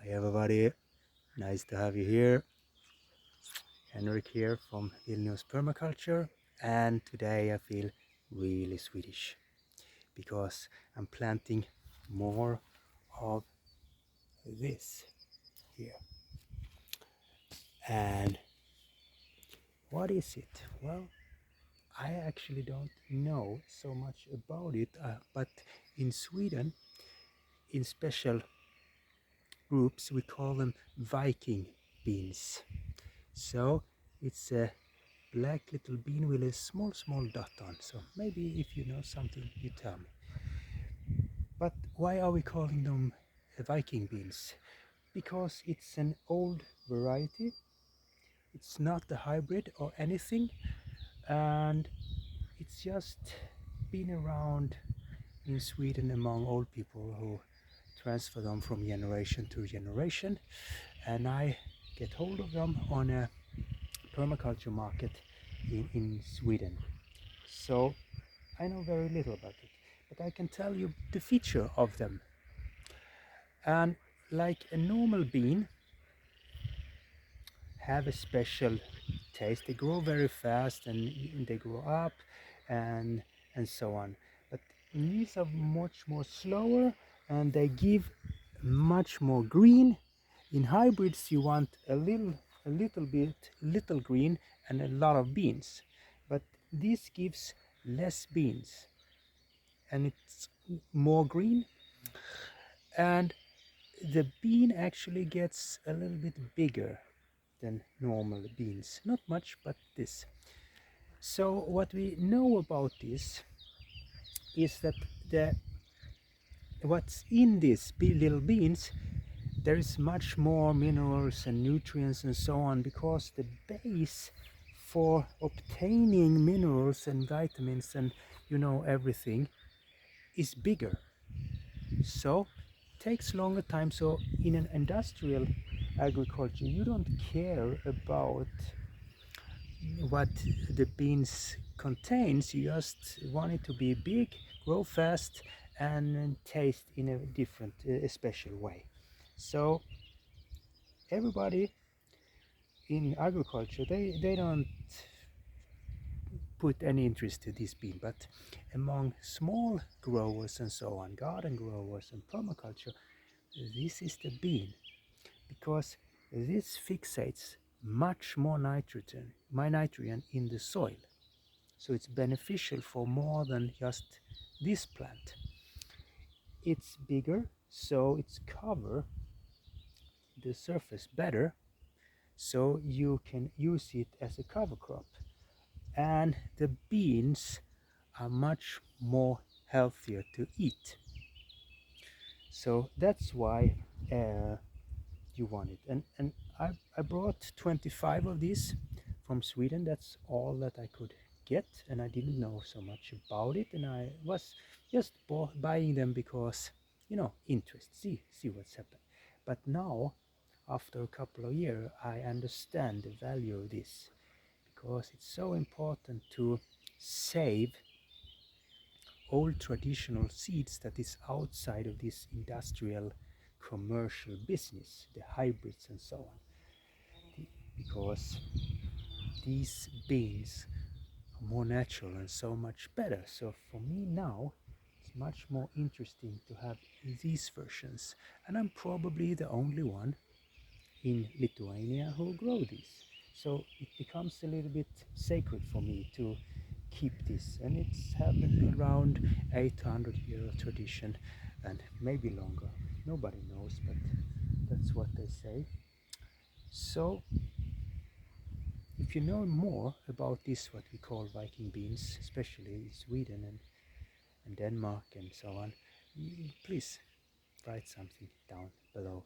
Hi everybody, nice to have you here. Henrik here from Vilnius Permaculture, and today I feel really Swedish because I'm planting more of this here. And what is it? Well, I actually don't know so much about it, but in Sweden, in special groups, we call them Viking beans. So it's a black little bean with a small dot on. So maybe if you know something, you tell me. But why are we calling them Viking beans? Because it's an old variety. It's not a hybrid or anything, and it's just been around in Sweden among old people who transfer them from generation to generation. And I get hold of them on a permaculture market in Sweden. So I know very little about it, but I can tell you the feature of them. And like a normal bean, have a special taste. They grow very fast and they grow up and so on. But these are much more slower and they give much more green. In hybrids, you want a little green and a lot of beans. But this gives less beans and it's more green, and the bean actually gets a little bit bigger than normal beans, not much, but this. So what we know about this is that the what's in these little beans, there is much more minerals and nutrients and so on, because the base for obtaining minerals and vitamins and everything is bigger. So takes longer time. So in an industrial agriculture, you don't care about what the beans contains. You just want it to be big, grow fast, and taste in a different, a special way. So everybody in agriculture, they don't put any interest to this bean, but among small growers and so on, garden growers and permaculture, this is the bean, because this fixates much more nitrogen in the soil. So it's beneficial for more than just this plant. It's bigger, so it's cover the surface better, so you can use it as a cover crop. And the beans are much more healthier to eat. So that's why you want it. And I brought 25 of these from Sweden. That's all that I could get, and I didn't know so much about it, and I was just buying them because interest, see what's happened. But now, after a couple of years, I understand the value of this, because it's so important to save old traditional seeds that is outside of this industrial commercial business, the hybrids and so on, because these beans are more natural and so much better. So for me now, it's much more interesting to have these versions, and I'm probably the only one in Lithuania who grow these. So it becomes a little bit sacred for me to keep this, and it's having around 800-year tradition and maybe longer. Nobody knows, but that's what they say. So if you know more about this, what we call Viking beans, especially in Sweden and Denmark and so on, please write something down below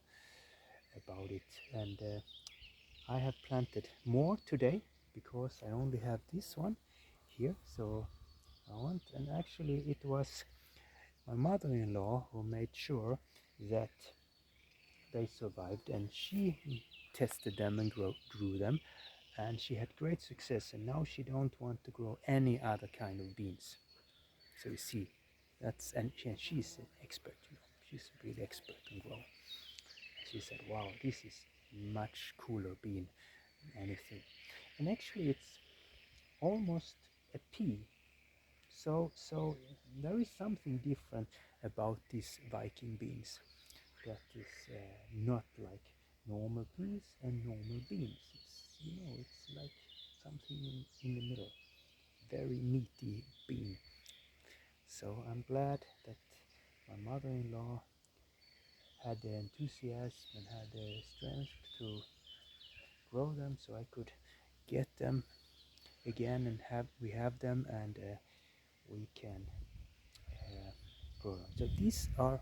about it. And I have planted more today because I only have this one here. So I want, and actually it was my mother-in-law who made sure that they survived, and she tested them and grew them, and she had great success, and now she don't want to grow any other kind of beans. So you see, she's an expert, she's really expert in growing. she said, wow, this is much cooler bean than anything. And actually it's almost a pea. So there is something different about these Viking beans that is not like normal peas and normal beans. It's like something in the middle. Very meaty bean. So I'm glad that my mother-in-law had the enthusiasm and had the strength to grow them, so I could get them again and we have them, and we can grow them. So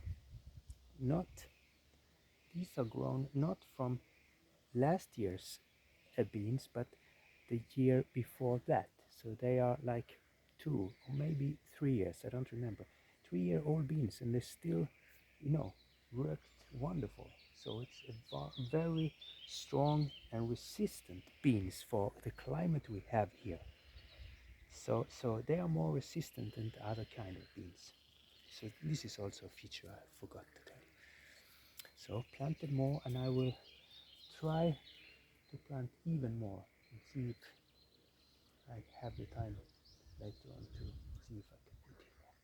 not these are grown not from last year's beans, but the year before that. So they are like 2 or maybe 3 years, I don't remember, 3-year-old beans, and they still, worked wonderful. So it's a very strong and resistant beans for the climate we have here. So they are more resistant than the other kind of beans. So this is also a feature I forgot to tell you. So planted more, and I will try to plant even more and see if I have the time later on to see if I can put in more.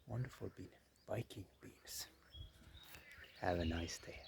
Wonderful bean, Viking beans. Have a nice day.